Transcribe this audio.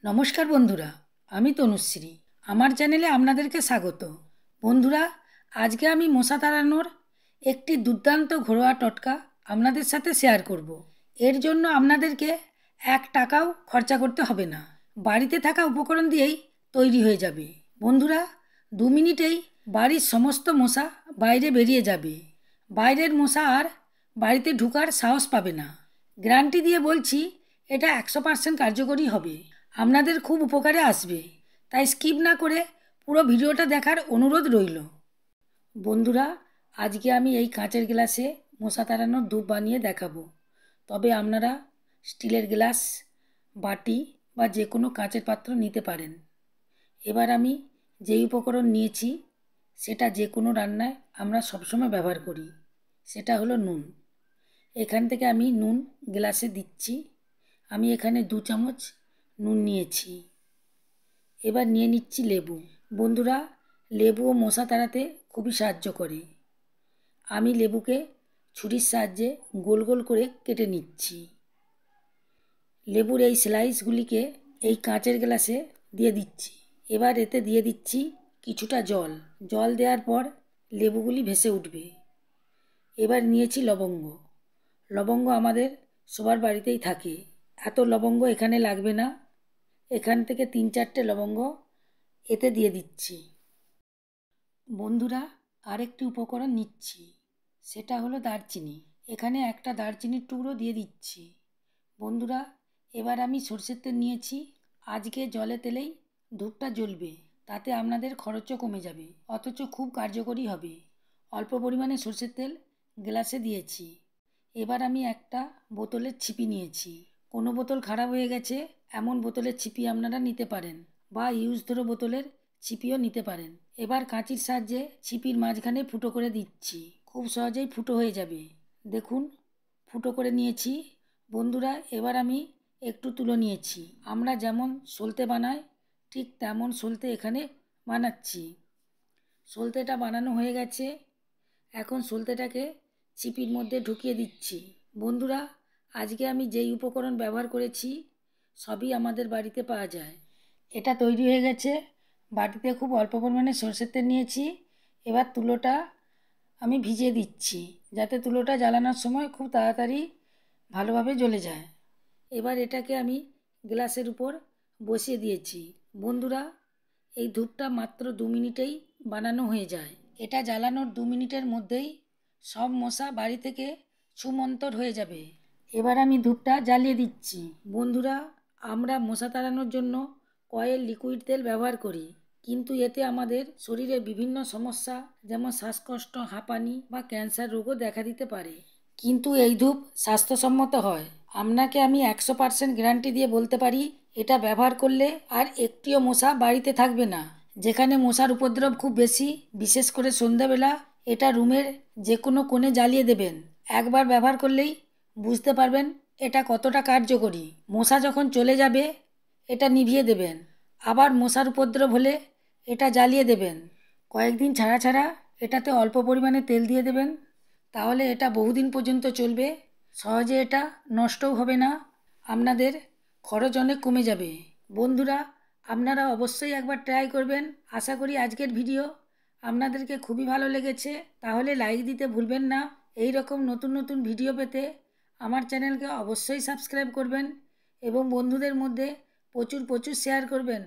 নমস্কার বন্ধুরা, আমি তনুশ্রী। আমার চ্যানেলে আপনাদেরকে স্বাগত। বন্ধুরা, আজকে আমি মশা তাড়ানোর একটি দুর্দান্ত ঘরোয়া টোটকা আপনাদের সাথে শেয়ার করব। এর জন্য আপনাদেরকে 1 টাকাও খরচা করতে হবে না, বাড়িতে থাকা উপকরণ দিয়েই তৈরি হয়ে যাবে। বন্ধুরা, 2 মিনিটেই বাড়ির সমস্ত মশা বাইরে বেরিয়ে যাবে। বাইরের মশা আর বাড়িতে ঢোকার সাহস পাবে না। গ্যারান্টি দিয়ে বলছি, এটা 100% কার্যকরী হবে, আপনাদের খুব উপকারে আসবে। তাই স্কিপ না করে পুরো ভিডিওটা দেখার অনুরোধ রইল। বন্ধুরা, আজকে আমি এই কাঁচের গ্লাসে মশা তাড়ানোর ধূপ বানিয়ে দেখাবো। তবে আপনারা স্টিলের গ্লাস, বাটি বা যে কোনো কাঁচের পাত্র নিতে পারেন। এবার আমি যেই উপকরণ নিয়েছি সেটা যে কোনো রান্নায় আমরা সবসময় ব্যবহার করি, সেটা হলো নুন। এখান থেকে আমি নুন গ্লাসে দিচ্ছি। আমি এখানে 2 চামচ নুন নিয়েছি। এবার নিয়ে নিচ্ছি লেবু। বন্ধুরা, লেবুও মশা তাড়াতে খুবই সাহায্য করে। আমি লেবুকে ছুরির সাহায্যে গোল গোল করে কেটে নিচ্ছি। লেবুর এই স্লাইসগুলিকে এই কাঁচের গ্লাসে দিয়ে দিচ্ছি। এবার এতে দিয়ে দিচ্ছি কিছুটা জল। জল দেওয়ার পর লেবুগুলি ভেসে উঠবে। এবার নিয়েছি লবঙ্গ। লবঙ্গ আমাদের সবার বাড়িতেই থাকে, এত লবঙ্গ এখানে লাগবে না। এখান থেকে 3-4টে লবঙ্গ এতে দিয়ে দিচ্ছি। বন্ধুরা, আরেকটি উপকরণ নিচ্ছি, সেটা হলো দারচিনি। এখানে একটা দারচিনির টুকরো দিয়ে দিচ্ছি। বন্ধুরা, এবার আমি সরষের তেল নিয়েছি। আজকে জলে তেলেই ধূপটা জ্বলবে, তাতে আপনাদের খরচও কমে যাবে, অথচ খুব কার্যকরী হবে। অল্প পরিমাণে সরষের তেল গ্লাসে দিয়েছি। এবার আমি একটা বোতলের ছিপি নিয়েছি। কোনো বোতল খারাপ হয়ে গেছে এমন বোতলের ছিপি আপনারা নিতে পারেন, বা ইউজ ধরো বোতলের ছিপিও নিতে পারেন। এবার কাঁচির সাহায্যে ছিপির মাঝখানে ফুটো করে দিচ্ছি। খুব সহজেই ফুটো হয়ে যাবে। দেখুন, ফুটো করে নিয়েছি। বন্ধুরা, এবার আমি একটু তুলো নিয়েছি। আমরা যেমন সলতে বানাই ঠিক তেমন সলতে এখানে বানাচ্ছি। সলতেটা বানানো হয়ে গেছে। এখন সলতেটাকে ছিপির মধ্যে ঢুকিয়ে দিচ্ছি। বন্ধুরা, আজকে আমি যেই উপকরণ ব্যবহার করেছি সবই আমাদের বাড়িতে পাওয়া যায়। এটা তৈরি হয়ে গেছে। বাটিতে খুব অল্প পরিমাণে সরষের তেল নিয়েছি। এবার তুলোটা আমি ভিজিয়ে দিচ্ছি, যাতে তুলোটা জ্বালানোর সময় খুব তাড়াতাড়ি ভালোভাবে জ্বলে যায়। এবার এটাকে আমি গ্লাসের উপর বসিয়ে দিয়েছি। বন্ধুরা, এই ধূপটা মাত্র 2 মিনিটেই বানানো হয়ে যায়। এটা জ্বালানোর 2 মিনিটের মধ্যেই সব মশা বাড়ি থেকে ছুমন্তর হয়ে যাবে। এবার আমি ধূপটা জ্বালিয়ে দিচ্ছি। বন্ধুরা, আমরা মশা তাড়ানোর জন্য কয়েল লিকুইড তেল ব্যবহার করি, কিন্তু এতে আমাদের শরীরে বিভিন্ন সমস্যা যেমন শ্বাসকষ্ট, হাঁপানি বা ক্যান্সার রোগও দেখা দিতে পারে। কিন্তু এই ধূপ স্বাস্থ্যসম্মত হয়। আপনাকে আমি 100% গ্যারান্টি দিয়ে বলতে পারি, এটা ব্যবহার করলে আর একটিও মশা বাড়িতে থাকবে না। যেখানে মশার উপদ্রব খুব বেশি, বিশেষ করে সন্ধ্যাবেলা, এটা রুমের যে কোনো কোণে জ্বালিয়ে দেবেন। একবার ব্যবহার করলেই বুঝতে পারবেন এটা কতটা কার্যকরী। মশা যখন চলে যাবে এটা নিভিয়ে দেবেন। আবার মশার উপদ্রব হলে এটা জ্বালিয়ে দেবেন। কয়েকদিন ছাড়া ছাড়া এটাতে অল্প পরিমাণে তেল দিয়ে দেবেন, তাহলে এটা বহুদিন পর্যন্ত চলবে। সহজে এটা নষ্টও হবে না, আপনাদের খরচ অনেক কমে যাবে। বন্ধুরা, আপনারা অবশ্যই একবার ট্রাই করবেন। আশা করি আজকের ভিডিও আপনাদেরকে খুবই ভালো লেগেছে। তাহলে লাইক দিতে ভুলবেন না। এই রকম নতুন নতুন ভিডিও পেতে আমার চ্যানেলকে অবশ্যই সাবস্ক্রাইব করবেন এবং বন্ধুদের মধ্যে প্রচুর প্রচুর শেয়ার করবেন।